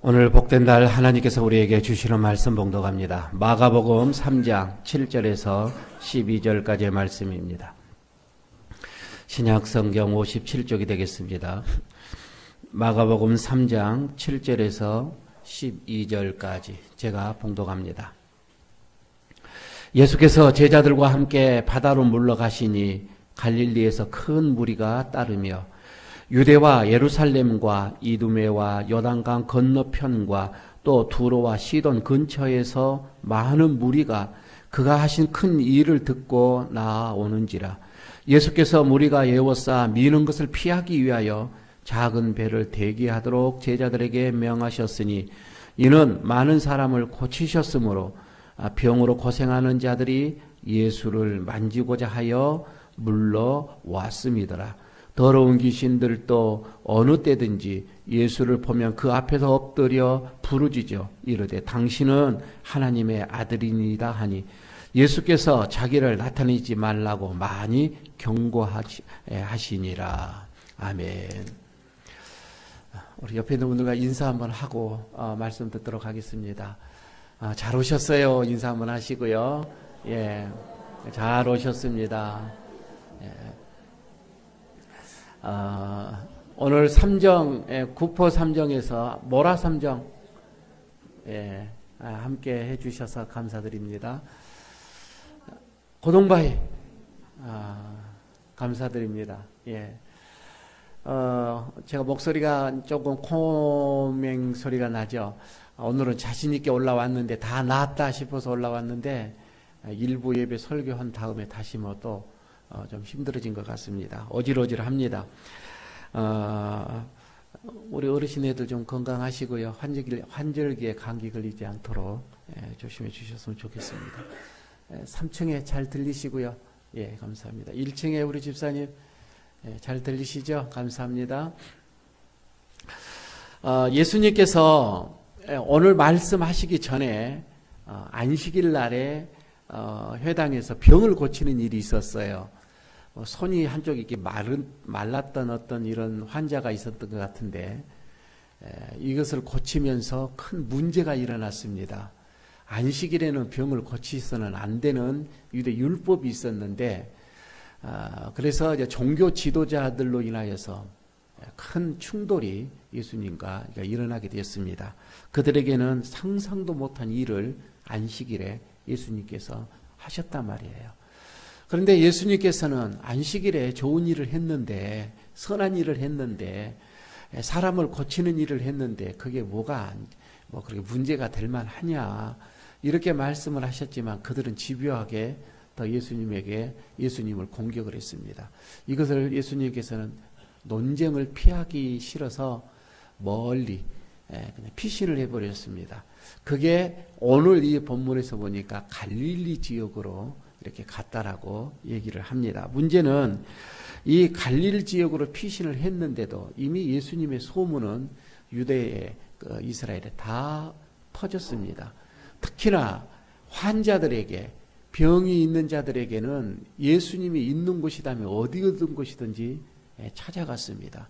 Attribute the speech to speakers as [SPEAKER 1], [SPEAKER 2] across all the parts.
[SPEAKER 1] 오늘 복된 날 하나님께서 우리에게 주시는 말씀 봉독합니다. 마가복음 3장 7절에서 12절까지의 말씀입니다. 신약성경 57쪽이 되겠습니다. 마가복음 3장 7절에서 12절까지 제가 봉독합니다. 예수께서 제자들과 함께 바다로 물러가시니 갈릴리에서 큰 무리가 따르며 유대와 예루살렘과 이두메와 요단강 건너편과 또 두로와 시돈 근처에서 많은 무리가 그가 하신 큰 일을 듣고 나아오는지라. 예수께서 무리가 에워싸 미는 것을 피하기 위하여 작은 배를 대기하도록 제자들에게 명하셨으니 이는 많은 사람을 고치셨으므로 병으로 고생하는 자들이 예수를 만지고자 하여 물러왔음이더라. 더러운 귀신들도 어느 때든지 예수를 보면 그 앞에서 엎드려 부르짖어 이르되 당신은 하나님의 아들이니이다 하니 예수께서 자기를 나타내지 말라고 많이 경고하시니라. 아멘. 우리 옆에 있는 분들과 인사 한번 하고 말씀 듣도록 하겠습니다. 잘 오셨어요. 인사 한번 하시고요. 예, 잘 오셨습니다. 예. 오늘 삼정, 구포 삼정에서 모라 삼정, 함께 해주셔서 감사드립니다. 고동바이, 감사드립니다. 예. 제가 목소리가 조금 코맹 소리가 나죠. 오늘은 자신있게 올라왔는데, 다 나았다 싶어서 올라왔는데, 일부 예배 설교한 다음에 다시 또 좀 힘들어진 것 같습니다. 어질어질합니다. 우리 어르신 애들 좀 건강하시고요. 환절기에 감기 걸리지 않도록 조심해 주셨으면 좋겠습니다. 3층에 잘 들리시고요. 예, 감사합니다. 1층에 우리 집사님 잘 들리시죠? 감사합니다. 예수님께서 오늘 말씀하시기 전에 안식일 날에 회당에서 병을 고치는 일이 있었어요. 손이 한쪽이 이렇게 말랐던 어떤 이런 환자가 있었던 것 같은데 이것을 고치면서 큰 문제가 일어났습니다. 안식일에는 병을 고치서는 안 되는 유대 율법이 있었는데 그래서 이제 종교 지도자들로 인하여서 큰 충돌이 예수님과 일어나게 되었습니다. 그들에게는 상상도 못한 일을 안식일에 예수님께서 하셨단 말이에요. 그런데 예수님께서는 안식일에 좋은 일을 했는데, 선한 일을 했는데, 사람을 고치는 일을 했는데 그게 뭐가 그렇게 문제가 될 만하냐 이렇게 말씀을 하셨지만 그들은 집요하게 더 예수님을 공격을 했습니다. 이것을 예수님께서는 논쟁을 피하기 싫어서 멀리 그냥 피신을 해버렸습니다. 그게 오늘 이 본문에서 보니까 갈릴리 지역으로 이렇게 갔다라고 얘기를 합니다. 문제는 이 갈릴리 지역으로 피신을 했는데도 이미 예수님의 소문은 유대에 이스라엘에 다 퍼졌습니다. 특히나 환자들에게 병이 있는 자들에게는 예수님이 있는 곳이라면 어디든 곳이든지 찾아갔습니다.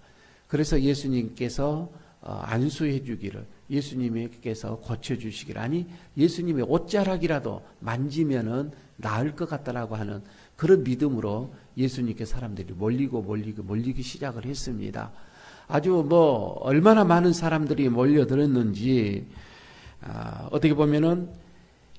[SPEAKER 1] 그래서 예수님께서 안수해 주기를, 예수님께서 고쳐주시기를, 아니 예수님의 옷자락이라도 만지면은 나을 것 같다라고 하는 그런 믿음으로 예수님께 사람들이 몰리기 시작을 했습니다. 아주 얼마나 많은 사람들이 몰려들었는지 어떻게 보면은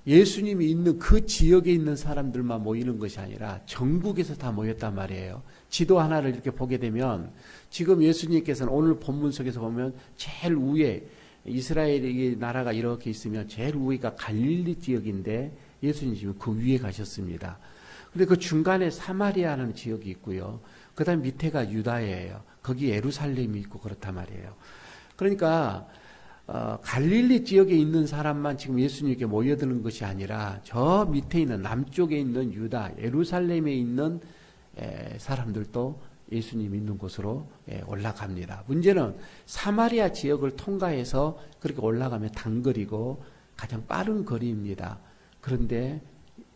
[SPEAKER 1] 예수님이 있는 그 지역에 있는 사람들만 모이는 것이 아니라 전국에서 다 모였단 말이에요. 지도 하나를 이렇게 보게 되면 지금 예수님께서는 오늘 본문 속에서 보면 제일 위에 이스라엘의 나라가 이렇게 있으면 제일 위가 갈릴리 지역인데 예수님 지금 그 위에 가셨습니다. 근데 그 중간에 사마리아라는 지역이 있고요. 그 다음 밑에가 유다예요. 거기 예루살렘이 있고 그렇단 말이에요. 그러니까 갈릴리 지역에 있는 사람만 지금 예수님께 모여드는 것이 아니라 저 밑에 있는 남쪽에 있는 유다, 예루살렘에 있는 사람들도 예수님 있는 곳으로 올라갑니다. 문제는 사마리아 지역을 통과해서 그렇게 올라가면 단거리고 가장 빠른 거리입니다. 그런데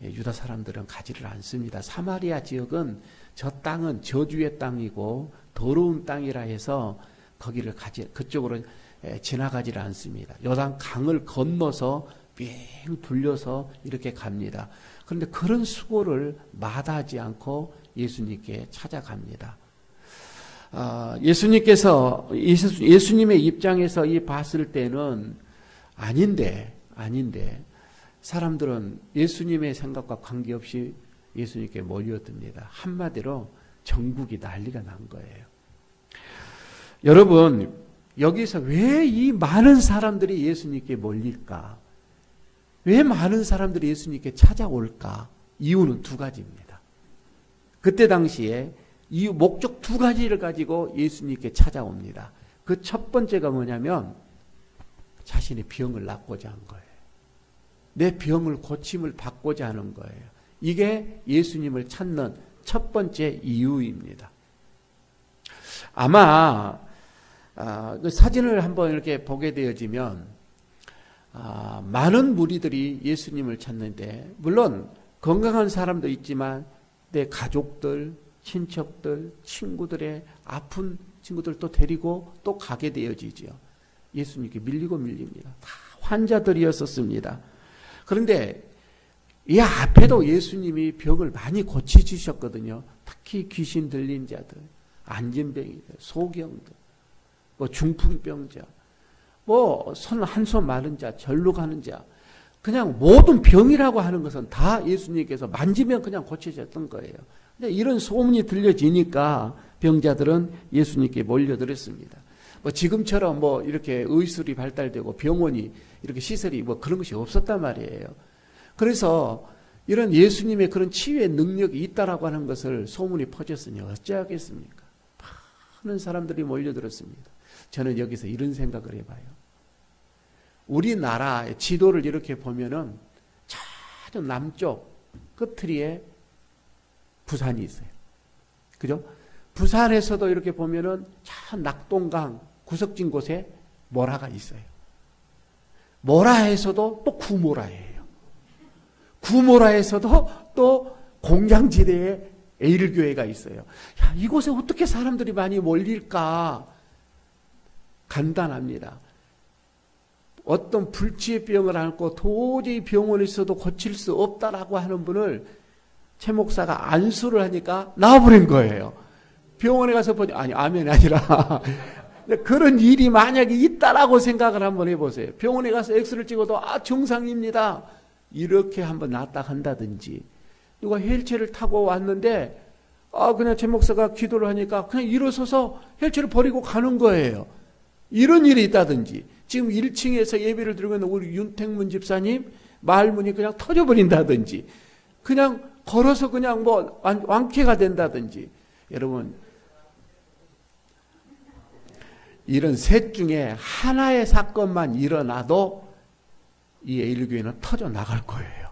[SPEAKER 1] 유다 사람들은 가지를 않습니다. 사마리아 지역은 저 땅은 저주의 땅이고 더러운 땅이라 해서 거기를 그쪽으로 지나가질 않습니다. 요단 강을 건너서 빙 둘려서 이렇게 갑니다. 그런데 그런 수고를 마다하지 않고 예수님께 찾아갑니다. 예수님의 입장에서 이 봤을 때는 아닌데 사람들은 예수님의 생각과 관계없이 예수님께 몰려듭니다. 한마디로 전국이 난리가 난 거예요. 여러분, 여기서 왜 이 많은 사람들이 예수님께 몰릴까? 왜 많은 사람들이 예수님께 찾아올까? 이유는 두 가지입니다. 그때 당시에 이 목적 두 가지를 가지고 예수님께 찾아옵니다. 그 첫 번째가 뭐냐면 자신의 병을 낫고자 한 거예요. 내 병을 고침을 받고자 하는 거예요. 이게 예수님을 찾는 첫 번째 이유입니다. 아마 그 사진을 한번 이렇게 보게 되어지면 많은 무리들이 예수님을 찾는데, 물론 건강한 사람도 있지만 내 가족들, 친척들, 친구들의 아픈 친구들 또 데리고 또 가게 되어지죠. 예수님께 밀립니다. 다 환자들이었었습니다. 그런데 이 앞에도 예수님이 병을 많이 고치주셨거든요. 특히 귀신 들린 자들, 안진병이들, 소경들, 중풍병자, 손 한 손 마른 자, 절로 가는 자, 그냥 모든 병이라고 하는 것은 다 예수님께서 만지면 그냥 고쳐졌던 거예요. 근데 이런 소문이 들려지니까 병자들은 예수님께 몰려들었습니다. 지금처럼 이렇게 의술이 발달되고 병원이 이렇게 시설이 그런 것이 없었단 말이에요. 그래서 이런 예수님의 그런 치유의 능력이 있다라고 하는 것을 소문이 퍼졌으니 어찌하겠습니까? 많은 사람들이 몰려들었습니다. 저는 여기서 이런 생각을 해봐요. 우리나라의 지도를 이렇게 보면은 아주 남쪽 끝트리에 부산이 있어요. 그죠? 부산에서도 이렇게 보면은 저 낙동강 구석진 곳에 모라가 있어요. 모라에서도 또 구모라예요. 구모라에서도 또 공장지대에 에일교회가 있어요. 야, 이곳에 어떻게 사람들이 많이 몰릴까? 간단합니다. 어떤 불치병을 앓고 도저히 병원에서도 고칠 수 없다라고 하는 분을 최 목사가 안수를 하니까 나와버린 거예요. 병원에 가서 보니, 아멘이 아니라 그런 일이 만약에 있다라고 생각을 한번 해보세요. 병원에 가서 엑스를 찍어도 정상입니다. 이렇게 한번 낫다 한다든지, 누가 휠체어를 타고 왔는데 그냥 최 목사가 기도를 하니까 그냥 일어서서 휠체어를 버리고 가는 거예요. 이런 일이 있다든지, 지금 1층에서 예배를 드리고 있는 우리 윤택문 집사님 말문이 그냥 터져버린다든지, 그냥 걸어서 그냥 완쾌가 된다든지. 여러분, 이런 셋 중에 하나의 사건만 일어나도 이 에일교회는 터져 나갈 거예요.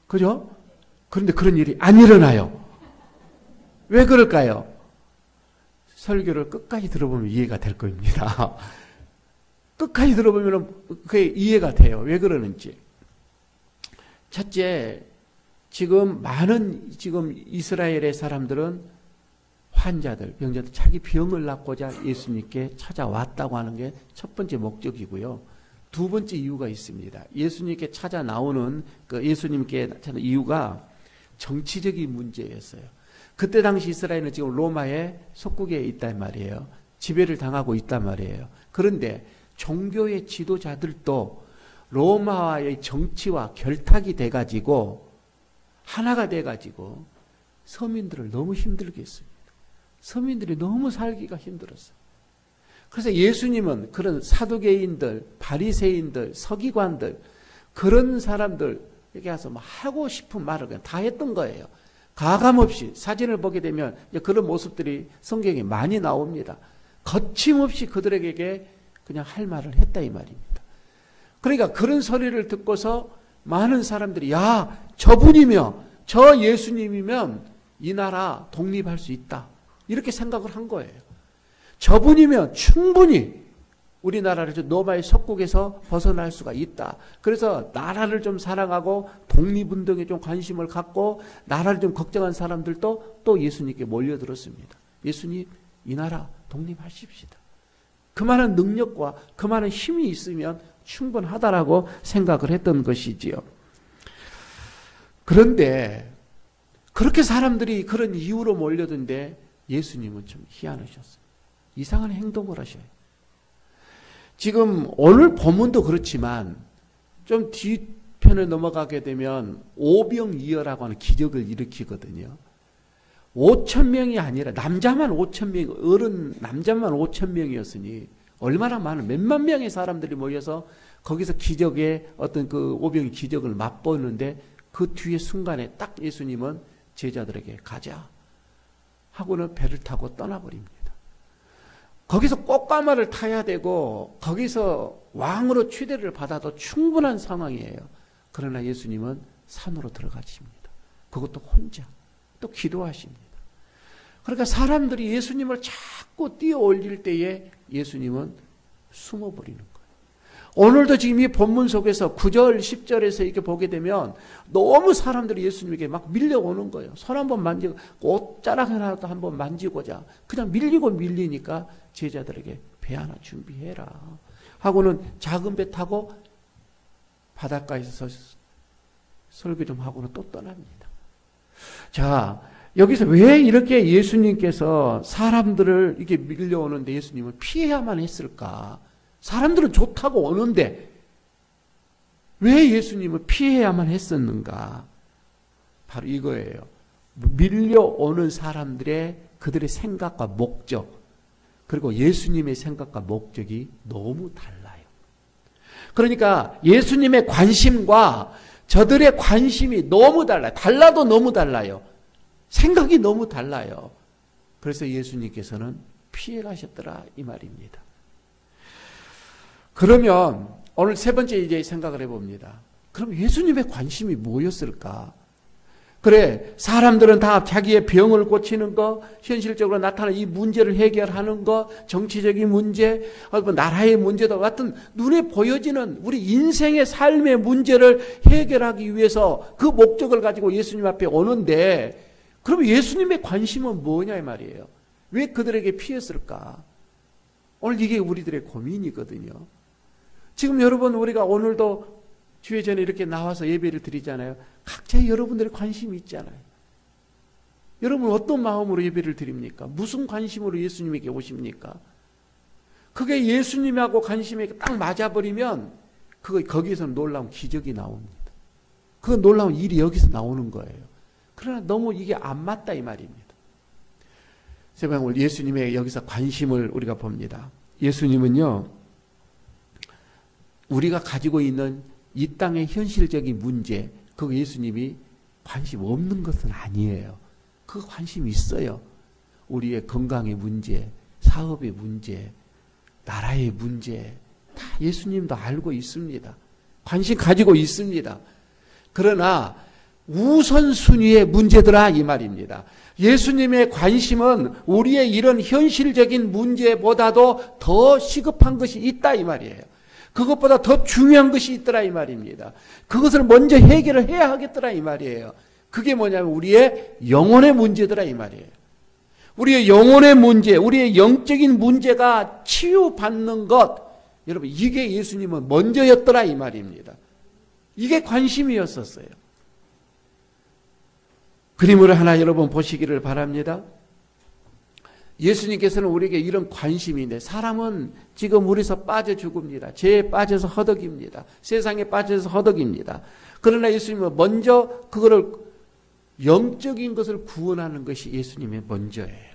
[SPEAKER 1] 그죠? 그런데 그런 일이 안 일어나요. 왜 그럴까요? 설교를 끝까지 들어보면 이해가 될 겁니다. 끝까지 들어보면 그게 이해가 돼요. 왜 그러는지. 첫째, 지금 이스라엘의 사람들은 환자들, 병자들, 자기 병을 낫고자 예수님께 찾아왔다고 하는 게 첫 번째 목적이고요. 두 번째 이유가 있습니다. 예수님께 찾아 나오는 예수님께 찾는 이유가 정치적인 문제였어요. 그때 당시 이스라엘은 지금 로마의 속국에 있단 말이에요. 지배를 당하고 있단 말이에요. 그런데 종교의 지도자들도 로마와의 정치와 결탁이 돼가지고 하나가 돼가지고 서민들을 너무 힘들게 했습니다. 서민들이 너무 살기가 힘들었어요. 그래서 예수님은 그런 사두개인들, 바리새인들, 서기관들, 그런 사람들에게 가서 하고 싶은 말을 그냥 다 했던 거예요. 가감없이. 사진을 보게 되면 그런 모습들이 성경에 많이 나옵니다. 거침없이 그들에게 그냥 할 말을 했다 이 말입니다. 그러니까 그런 소리를 듣고서 많은 사람들이 저분이면, 저 예수님이면 이 나라 독립할 수 있다, 이렇게 생각을 한 거예요. 저분이면 충분히 우리나라를 로마의 속국에서 벗어날 수가 있다. 그래서 나라를 좀 사랑하고 독립운동에 좀 관심을 갖고 나라를 좀 걱정한 사람들도 또 예수님께 몰려들었습니다. 예수님, 이 나라 독립하십시다. 그만한 능력과 그만한 힘이 있으면 충분하다라고 생각을 했던 것이지요. 그런데 그렇게 사람들이 그런 이유로 몰려든데 예수님은 좀 희한하셨어요. 이상한 행동을 하셔요. 지금 오늘 본문도 그렇지만 좀 뒤편에 넘어가게 되면 오병이어라고 하는 기적을 일으키거든요. 5,000명이 아니라 남자만 5,000명, 어른 남자만 5,000명이었으니 얼마나 많은 몇만 명의 사람들이 모여서 거기서 기적의 어떤 그 오병이 기적을 맛보는데 그 뒤에 순간에 딱 예수님은 제자들에게 가자 하고는 배를 타고 떠나버립니다. 거기서 꽃가마를 타야 되고 거기서 왕으로 추대를 받아도 충분한 상황이에요. 그러나 예수님은 산으로 들어가십니다. 그것도 혼자 또 기도하십니다. 그러니까 사람들이 예수님을 자꾸 띄어 올릴 때에 예수님은 숨어버리는 거예요. 오늘도 지금 이 본문 속에서 9절, 10절에서 이렇게 보게 되면 너무 사람들이 예수님에게 막 밀려오는 거예요. 손 한번 만지고 옷자락 하나도 한번 만지고자 그냥 밀리고 밀리니까 제자들에게 배 하나 준비해라 하고는 작은 배 타고 바닷가에서 설교 좀 하고는 또 떠납니다. 자, 여기서 왜 이렇게 예수님께서 사람들을 이렇게 밀려오는데 예수님은 피해야만 했을까? 사람들은 좋다고 오는데 왜 예수님은 피해야만 했었는가? 바로 이거예요. 밀려오는 사람들의 그들의 생각과 목적 그리고 예수님의 생각과 목적이 너무 달라요. 그러니까 예수님의 관심과 저들의 관심이 너무 달라요. 달라도 너무 달라요. 생각이 너무 달라요. 그래서 예수님께서는 피해 가셨더라 이 말입니다. 그러면 오늘 세 번째 이제 생각을 해봅니다. 그럼 예수님의 관심이 뭐였을까? 그래, 사람들은 다 자기의 병을 고치는 거, 현실적으로 나타나는 이 문제를 해결하는 거, 정치적인 문제, 나라의 문제도 같은 눈에 보여지는 우리 인생의 삶의 문제를 해결하기 위해서 그 목적을 가지고 예수님 앞에 오는데 그럼 예수님의 관심은 뭐냐 이 말이에요. 왜 그들에게 피했을까? 오늘 이게 우리들의 고민이거든요. 지금 여러분 우리가 오늘도 주일 전에 이렇게 나와서 예배를 드리잖아요. 각자 여러분들의 관심이 있잖아요. 여러분 어떤 마음으로 예배를 드립니까? 무슨 관심으로 예수님에게 오십니까? 그게 예수님하고 관심이 딱 맞아버리면 거기에서 놀라운 기적이 나옵니다. 그 놀라운 일이 여기서 나오는 거예요. 그러나 너무 이게 안 맞다 이 말입니다. 제가 오늘 예수님의 여기서 관심을 우리가 봅니다. 예수님은요, 우리가 가지고 있는 이 땅의 현실적인 문제, 그거 예수님이 관심 없는 것은 아니에요. 그 관심이 있어요. 우리의 건강의 문제, 사업의 문제, 나라의 문제, 다 예수님도 알고 있습니다. 관심 가지고 있습니다. 그러나 우선순위의 문제더라 이 말입니다. 예수님의 관심은 우리의 이런 현실적인 문제보다도 더 시급한 것이 있다 이 말이에요. 그것보다 더 중요한 것이 있더라 이 말입니다. 그것을 먼저 해결을 해야 하겠더라 이 말이에요. 그게 뭐냐면 우리의 영혼의 문제더라 이 말이에요. 우리의 영혼의 문제, 우리의 영적인 문제가 치유받는 것, 여러분 이게 예수님은 먼저였더라 이 말입니다. 이게 관심이었었어요. 그림을 하나 여러분 보시기를 바랍니다. 예수님께서는 우리에게 이런 관심인데 사람은 지금 우리서 빠져 죽습니다. 죄에 빠져서 허덕입니다. 세상에 빠져서 허덕입니다. 그러나 예수님은 먼저 그거를 영적인 것을 구원하는 것이 예수님의 먼저예요.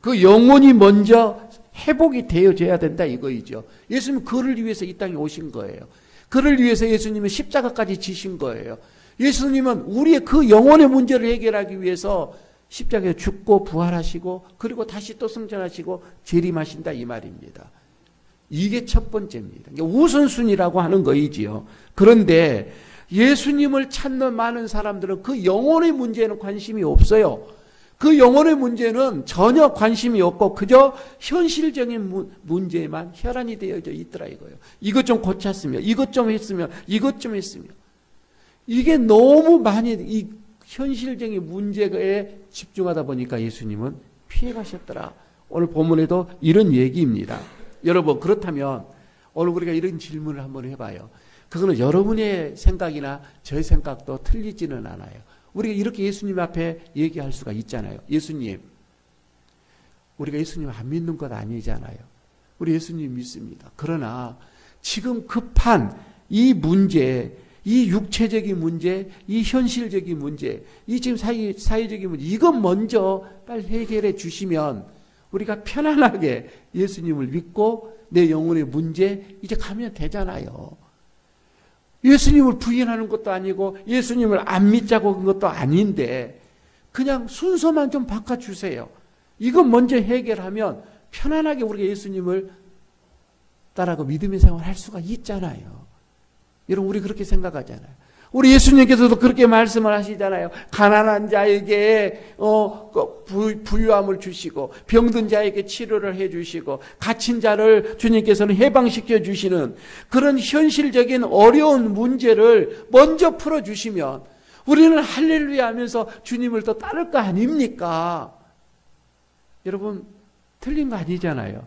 [SPEAKER 1] 그 영혼이 먼저 회복이 되어져야 된다 이거이죠. 예수님은 그를 위해서 이 땅에 오신 거예요. 그를 위해서 예수님은 십자가까지 지신 거예요. 예수님은 우리의 그 영혼의 문제를 해결하기 위해서 십자가에 죽고 부활하시고 그리고 다시 또 승천하시고 재림하신다 이 말입니다. 이게 첫 번째입니다. 우선순위라고 하는 거이지요. 그런데 예수님을 찾는 많은 사람들은 그 영혼의 문제에는 관심이 없어요. 그 영혼의 문제는 전혀 관심이 없고 그저 현실적인 문제에만 혈안이 되어져 있더라 이거예요. 이것 좀 고쳤으면, 이것 좀 했으면, 이것 좀 했으면. 이게 너무 많이 이 현실적인 문제에 집중하다 보니까 예수님은 피해 가셨더라. 오늘 본문에도 이런 얘기입니다. 여러분, 그렇다면 오늘 우리가 이런 질문을 한번 해봐요. 그거는 여러분의 생각이나 저의 생각도 틀리지는 않아요. 우리가 이렇게 예수님 앞에 얘기할 수가 있잖아요. 예수님, 우리가 예수님 안 믿는 것 아니잖아요. 우리 예수님 믿습니다. 그러나 지금 급한 이 문제, 이 육체적인 문제, 이 현실적인 문제, 이 지금 사회적인 문제, 이것 먼저 빨리 해결해 주시면 우리가 편안하게 예수님을 믿고 내 영혼의 문제 이제 가면 되잖아요. 예수님을 부인하는 것도 아니고 예수님을 안 믿자고 그런 것도 아닌데 그냥 순서만 좀 바꿔주세요. 이것 먼저 해결하면 편안하게 우리가 예수님을 따라가고 믿음의 생활을 할 수가 있잖아요. 여러분, 우리 그렇게 생각하잖아요. 우리 예수님께서도 그렇게 말씀을 하시잖아요. 가난한 자에게 부유함을 주시고 병든 자에게 치료를 해주시고 갇힌 자를 주님께서는 해방시켜 주시는 그런 현실적인 어려운 문제를 먼저 풀어주시면 우리는 할렐루야 하면서 주님을 더 따를 거 아닙니까? 여러분, 틀린 거 아니잖아요.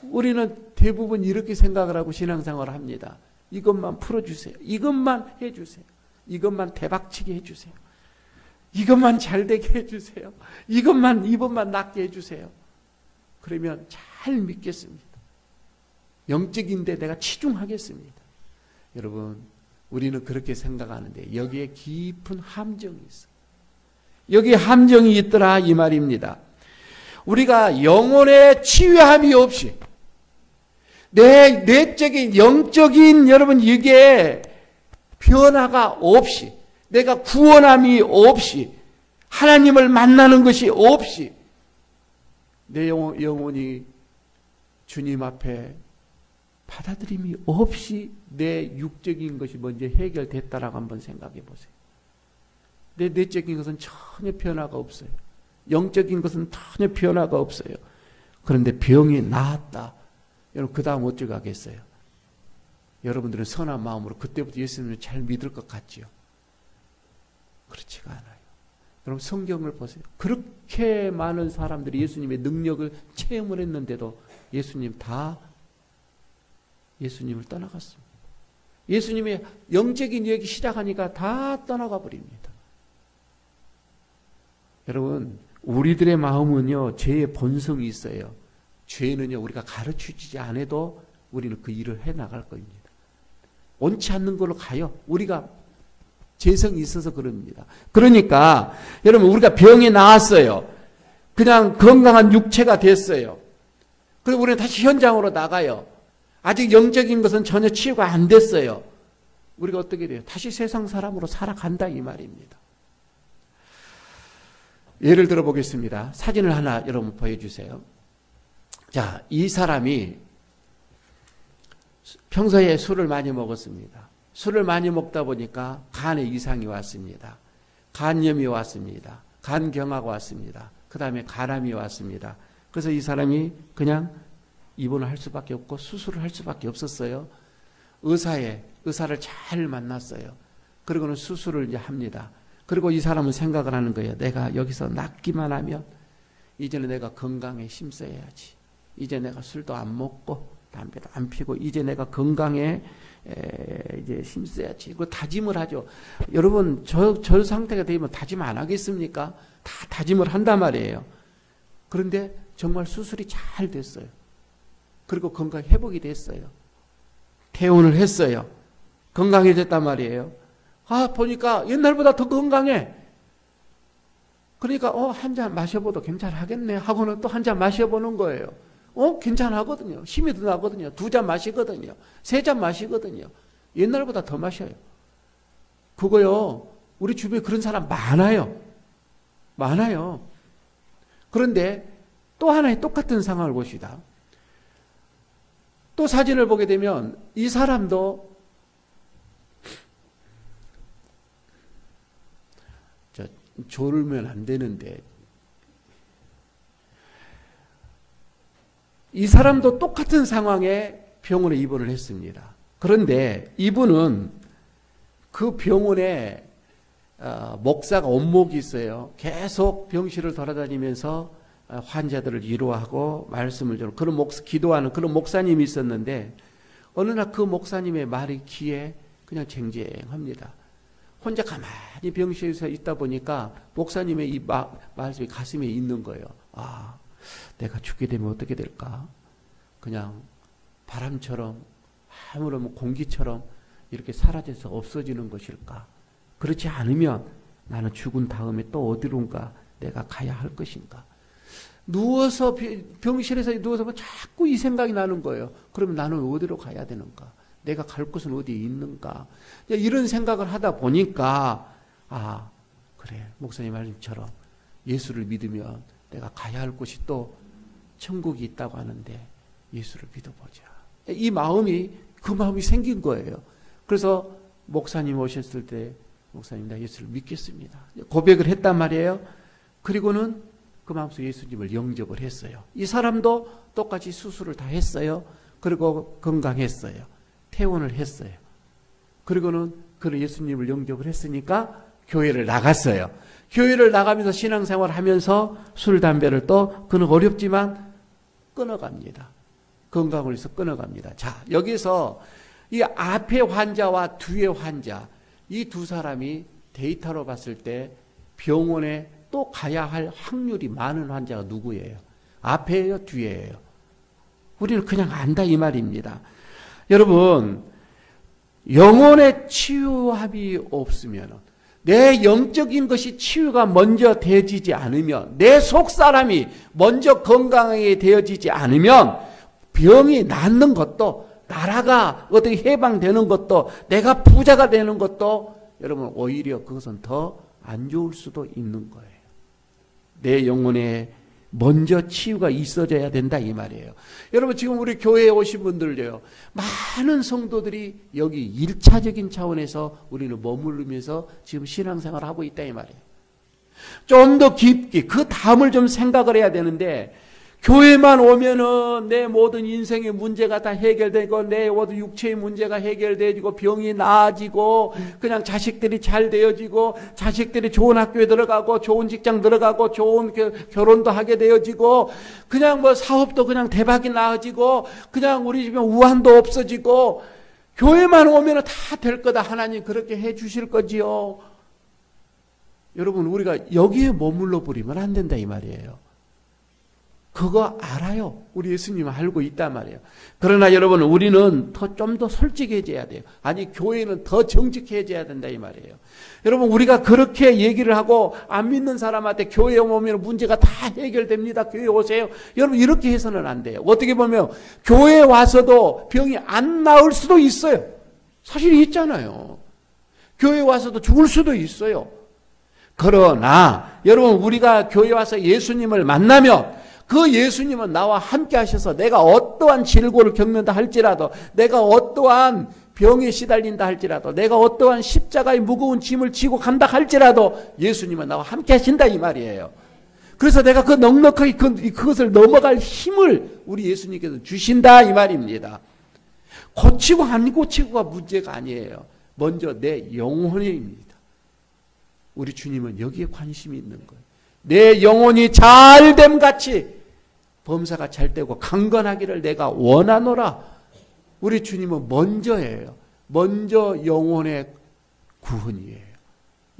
[SPEAKER 1] 우리는 대부분 이렇게 생각을 하고 신앙생활을 합니다. 이것만 풀어주세요. 이것만 해주세요. 이것만 대박치게 해주세요. 이것만 잘되게 해주세요. 이번만 낫게 해주세요. 그러면 잘 믿겠습니다. 영적인데 내가 치중하겠습니다. 여러분, 우리는 그렇게 생각하는데 여기에 깊은 함정이 있어요. 여기에 함정이 있더라 이 말입니다. 우리가 영혼의 치유함이 없이 내 내적인 영적인 여러분 이게 변화가 없이 내가 구원함이 없이 하나님을 만나는 것이 없이 내 영혼이 주님 앞에 받아들임이 없이 내 육적인 것이 먼저 해결됐다라고 한번 생각해 보세요. 내 내적인 것은 전혀 변화가 없어요. 영적인 것은 전혀 변화가 없어요. 그런데 병이 나았다. 여러분, 그 다음 어찌 가겠어요? 여러분들은 선한 마음으로 그때부터 예수님을 잘 믿을 것 같지요? 그렇지가 않아요. 여러분, 성경을 보세요. 그렇게 많은 사람들이 예수님의 능력을 체험을 했는데도 예수님을 떠나갔습니다. 예수님의 영적인 얘기 시작하니까 다 떠나가 버립니다. 여러분, 우리들의 마음은요, 죄의 본성이 있어요. 죄는요, 우리가 가르치지 않아도 우리는 그 일을 해 나갈 겁니다. 원치 않는 걸로 가요. 우리가 죄성이 있어서 그럽니다. 그러니까 여러분, 우리가 병이 나았어요. 그냥 건강한 육체가 됐어요. 그리고 우리는 다시 현장으로 나가요. 아직 영적인 것은 전혀 치유가 안 됐어요. 우리가 어떻게 돼요? 다시 세상 사람으로 살아간다 이 말입니다. 예를 들어 보겠습니다. 사진을 하나 여러분 보여주세요. 자, 이 사람이 평소에 술을 많이 먹었습니다. 술을 많이 먹다 보니까 간에 이상이 왔습니다. 간염이 왔습니다. 간경화가 왔습니다. 그 다음에 간암이 왔습니다. 그래서 이 사람이 그냥 입원을 할 수밖에 없고 수술을 할 수밖에 없었어요. 의사를 잘 만났어요. 그리고는 수술을 이제 합니다. 그리고 이 사람은 생각을 하는 거예요. 내가 여기서 낫기만 하면 이제는 내가 건강에 힘써야지. 이제 내가 술도 안 먹고 담배도 안 피고 이제 내가 건강에 이제 힘써야지. 그 다짐을 하죠. 여러분, 저 상태가 되면 다짐 안 하겠습니까? 다 다짐을 한단 말이에요. 그런데 정말 수술이 잘 됐어요. 그리고 건강 회복이 됐어요. 퇴원을 했어요. 건강해졌단 말이에요. 보니까 옛날보다 더 건강해. 그러니까 한 잔 마셔봐도 괜찮하겠네 하고는 또 한 잔 마셔보는 거예요. 괜찮하거든요. 힘이 더 나거든요. 2잔 마시거든요. 3잔 마시거든요. 옛날보다 더 마셔요. 그거요, 우리 주변에 그런 사람 많아요. 많아요. 그런데 또 하나의 똑같은 상황을 봅시다. 또 사진을 보게 되면 이 사람도 졸으면 안 되는데 이 사람도 똑같은 상황에 병원에 입원을 했습니다. 그런데 이분은 그 병원에 목사가 원목이 있어요. 계속 병실을 돌아다니면서 환자들을 위로하고 말씀을 주는 그런 기도하는 그런 목사님이 있었는데 어느 날 그 목사님의 말이 귀에 그냥 쟁쟁합니다. 혼자 가만히 병실에서 있다 보니까 목사님의 이 말씀이 가슴에 있는 거예요. 아, 내가 죽게 되면 어떻게 될까? 그냥 바람처럼 아무런 공기처럼 이렇게 사라져서 없어지는 것일까? 그렇지 않으면 나는 죽은 다음에 또 어디론가 내가 가야 할 것인가? 누워서 병실에서 누워서 자꾸 이 생각이 나는 거예요. 그러면 나는 어디로 가야 되는가? 내가 갈 곳은 어디에 있는가? 이런 생각을 하다 보니까 아, 그래, 목사님 말씀처럼 예수를 믿으면 내가 가야 할 곳이 또 천국이 있다고 하는데 예수를 믿어보자. 그 마음이 생긴 거예요. 그래서 목사님 오셨을 때 목사님 나 예수를 믿겠습니다. 고백을 했단 말이에요. 그리고는 그 마음속에 예수님을 영접을 했어요. 이 사람도 똑같이 수술을 다 했어요. 그리고 건강했어요. 퇴원을 했어요. 그리고는 그런 예수님을 영접을 했으니까 교회를 나갔어요. 교회를 나가면서 신앙생활을 하면서 술, 담배를 또 그는 어렵지만 끊어갑니다. 건강을 위해서 끊어갑니다. 자, 여기서 이 앞에 환자와 뒤에 환자 이 두 사람이 데이터로 봤을 때 병원에 또 가야 할 확률이 많은 환자가 누구예요? 앞에요? 뒤에요? 우리는 그냥 안다 이 말입니다. 여러분, 영혼의 치유함이 없으면 내 영적인 것이 치유가 먼저 되어지지 않으면 내 속사람이 먼저 건강하게 되어지지 않으면 병이 낫는 것도 나라가 어떻게 해방되는 것도 내가 부자가 되는 것도 여러분 오히려 그것은 더 안 좋을 수도 있는 거예요. 내 영혼에 먼저 치유가 있어져야 된다 이 말이에요. 여러분 지금 우리 교회에 오신 분들요. 많은 성도들이 여기 1차적인 차원에서 우리는 머무르면서 지금 신앙생활을 하고 있다 이 말이에요. 좀 더 깊게 그 다음을 좀 생각을 해야 되는데 교회만 오면은 내 모든 인생의 문제가 다 해결되고 내 모든 육체의 문제가 해결되고 병이 나아지고 그냥 자식들이 잘 되어지고 자식들이 좋은 학교에 들어가고 좋은 직장 들어가고 좋은 결혼도 하게 되어지고 그냥 뭐 사업도 그냥 대박이 나아지고 그냥 우리 집에 우환도 없어지고 교회만 오면은 다 될 거다. 하나님 그렇게 해 주실 거지요. 여러분 우리가 여기에 머물러 버리면 안 된다 이 말이에요. 그거 알아요. 우리 예수님은 알고 있단 말이에요. 그러나 여러분 우리는 좀 더 솔직해져야 돼요. 아니 교회는 더 정직해져야 된다 이 말이에요. 여러분 우리가 그렇게 얘기를 하고 안 믿는 사람한테 교회에 오면 문제가 다 해결됩니다. 교회에 오세요. 여러분 이렇게 해서는 안 돼요. 어떻게 보면 교회에 와서도 병이 안 나을 수도 있어요. 사실 있잖아요. 교회에 와서도 죽을 수도 있어요. 그러나 여러분 우리가 교회에 와서 예수님을 만나면 그 예수님은 나와 함께 하셔서 내가 어떠한 질고를 겪는다 할지라도 내가 어떠한 병에 시달린다 할지라도 내가 어떠한 십자가의 무거운 짐을 지고 간다 할지라도 예수님은 나와 함께 하신다 이 말이에요. 그래서 내가 그 넉넉하게 그것을 넘어갈 힘을 우리 예수님께서 주신다 이 말입니다. 고치고 안 고치고가 문제가 아니에요. 먼저 내 영혼입니다. 우리 주님은 여기에 관심이 있는 거예요. 내 영혼이 잘됨 같이 범사가 잘 되고 강건하기를 내가 원하노라. 우리 주님은 먼저예요. 먼저 영혼의 구원이에요.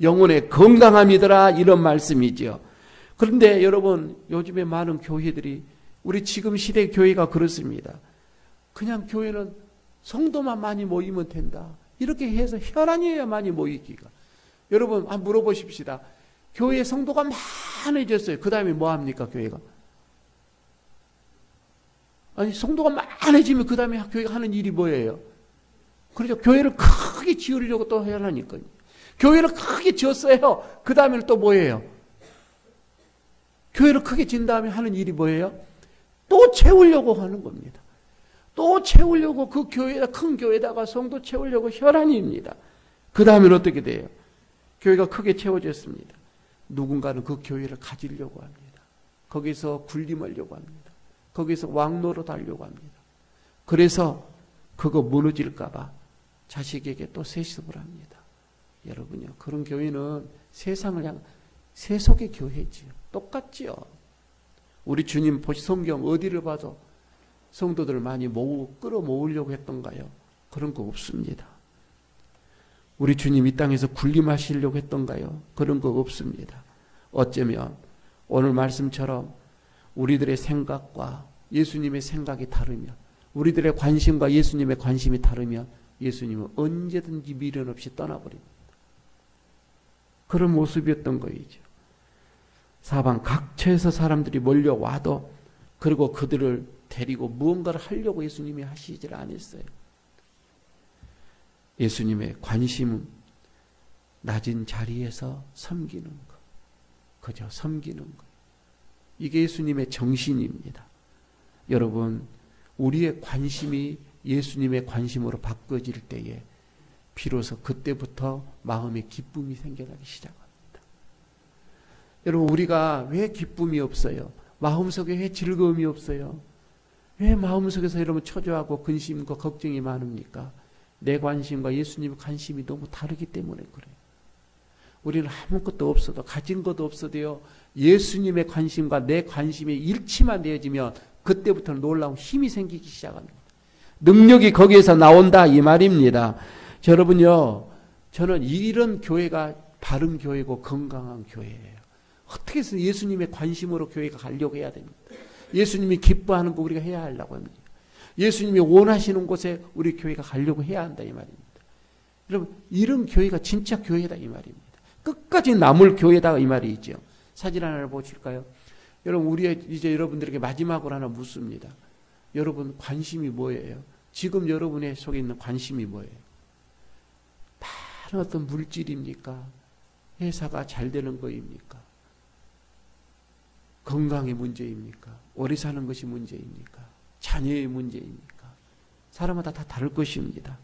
[SPEAKER 1] 영혼의 건강함이더라 이런 말씀이죠. 그런데 여러분 요즘에 많은 교회들이 우리 지금 시대 교회가 그렇습니다. 그냥 교회는 성도만 많이 모이면 된다. 이렇게 해서 혈안이어야 많이 모이기가. 여러분 한번 물어보십시다. 교회에 성도가 많아졌어요. 그 다음에 뭐 합니까 교회가? 아니 성도가 많아지면 그 다음에 교회가 하는 일이 뭐예요? 그렇죠. 교회를 크게 지으려고 또 해야 하니까요. 교회를 크게 지었어요. 그 다음에는 또 뭐예요? 교회를 크게 지은 다음에 하는 일이 뭐예요? 또 채우려고 하는 겁니다. 또 채우려고 그 교회에다 큰 교회에다가 성도 채우려고 혈안입니다. 그 다음에는 어떻게 돼요? 교회가 크게 채워졌습니다. 누군가는 그 교회를 가지려고 합니다. 거기서 군림하려고 합니다. 거기서 왕노릇 하려고 합니다. 그래서 그거 무너질까 봐 자식에게 또 세습을 합니다. 여러분요. 그런 교회는 세상을 향한 세속의 교회지요. 똑같지요. 우리 주님 성경 어디를 봐도 성도들을 많이 끌어모으려고 했던가요? 그런 거 없습니다. 우리 주님 이 땅에서 군림하시려고 했던가요? 그런 거 없습니다. 어쩌면 오늘 말씀처럼 우리들의 생각과 예수님의 생각이 다르면, 우리들의 관심과 예수님의 관심이 다르면 예수님은 언제든지 미련 없이 떠나버립니다. 그런 모습이었던 거이죠. 사방 각처에서 사람들이 몰려와도, 그리고 그들을 데리고 무언가를 하려고 예수님이 하시질 않았어요. 예수님의 관심은 낮은 자리에서 섬기는 것, 그저 섬기는 것. 이게 예수님의 정신입니다. 여러분, 우리의 관심이 예수님의 관심으로 바꿔질 때에 비로소 그때부터 마음에 기쁨이 생겨나기 시작합니다. 여러분, 우리가 왜 기쁨이 없어요? 마음속에 왜 즐거움이 없어요? 왜 마음속에서 여러분 초조하고 근심과 걱정이 많습니까? 내 관심과 예수님의 관심이 너무 다르기 때문에 그래요. 우리는 아무것도 없어도, 가진 것도 없어도요, 예수님의 관심과 내 관심이 일치만 되어지면 그때부터는 놀라운 힘이 생기기 시작합니다. 능력이 거기에서 나온다 이 말입니다. 여러분요, 저는 이런 교회가 바른 교회고 건강한 교회예요. 어떻게 해서 예수님의 관심으로 교회가 가려고 해야 됩니다. 예수님이 기뻐하는 거 우리가 해야 하려고 합니다. 예수님이 원하시는 곳에 우리 교회가 가려고 해야 한다 이 말입니다. 여러분, 이런 교회가 진짜 교회다 이 말입니다. 끝까지 남을 교회다 이 말이죠. 사진 하나를 보실까요? 여러분, 우리 이제 여러분들에게 마지막으로 하나 묻습니다. 여러분 관심이 뭐예요? 지금 여러분의 속에 있는 관심이 뭐예요? 다른 어떤 물질입니까? 회사가 잘 되는 거입니까? 건강의 문제입니까? 오래 사는 것이 문제입니까? 자녀의 문제입니까? 사람마다 다 다를 것입니다.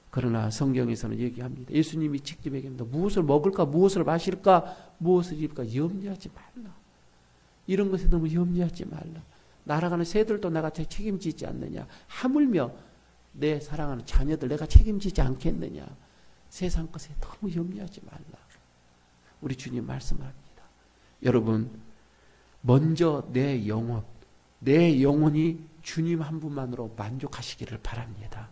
[SPEAKER 1] 그러나 성경에서는 얘기합니다. 예수님이 직접 얘기합니다. 무엇을 먹을까? 무엇을 마실까? 무엇을 입을까? 염려하지 말라. 이런 것에 너무 염려하지 말라. 날아가는 새들도 내가 책임지지 않느냐. 하물며 내 사랑하는 자녀들 내가 책임지지 않겠느냐. 세상 것에 너무 염려하지 말라. 우리 주님 말씀합니다. 여러분, 먼저 내 영혼이 주님 한 분만으로 만족하시기를 바랍니다.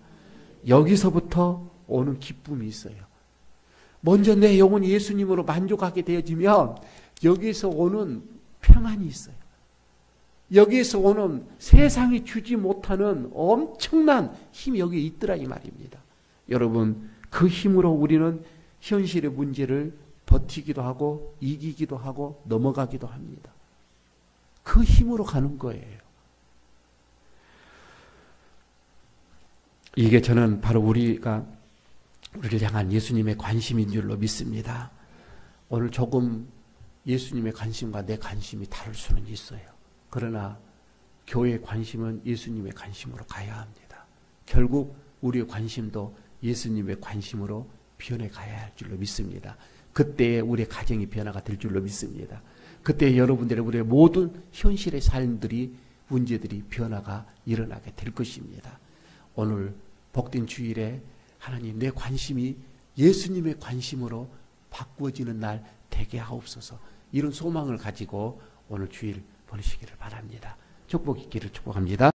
[SPEAKER 1] 여기서부터 오는 기쁨이 있어요. 먼저 내 영혼이 예수님으로 만족하게 되어지면 여기서 오는 평안이 있어요. 여기에서 오는 세상이 주지 못하는 엄청난 힘이 여기에 있더라 이 말입니다. 여러분, 그 힘으로 우리는 현실의 문제를 버티기도 하고 이기기도 하고 넘어가기도 합니다. 그 힘으로 가는 거예요. 이게 저는 바로 우리를 향한 예수님의 관심인 줄로 믿습니다. 오늘 조금 예수님의 관심과 내 관심이 다를 수는 있어요. 그러나 교회의 관심은 예수님의 관심으로 가야 합니다. 결국 우리의 관심도 예수님의 관심으로 변해가야 할 줄로 믿습니다. 그때 우리의 가정이 변화가 될 줄로 믿습니다. 그때 여러분들의 우리의 모든 현실의 삶들이, 문제들이 변화가 일어나게 될 것입니다. 오늘 복된 주일에 하나님, 내 관심이 예수님의 관심으로 바꾸어지는 날 되게 하옵소서. 이런 소망을 가지고 오늘 주일 보내시기를 바랍니다. 축복 있기를 축복합니다.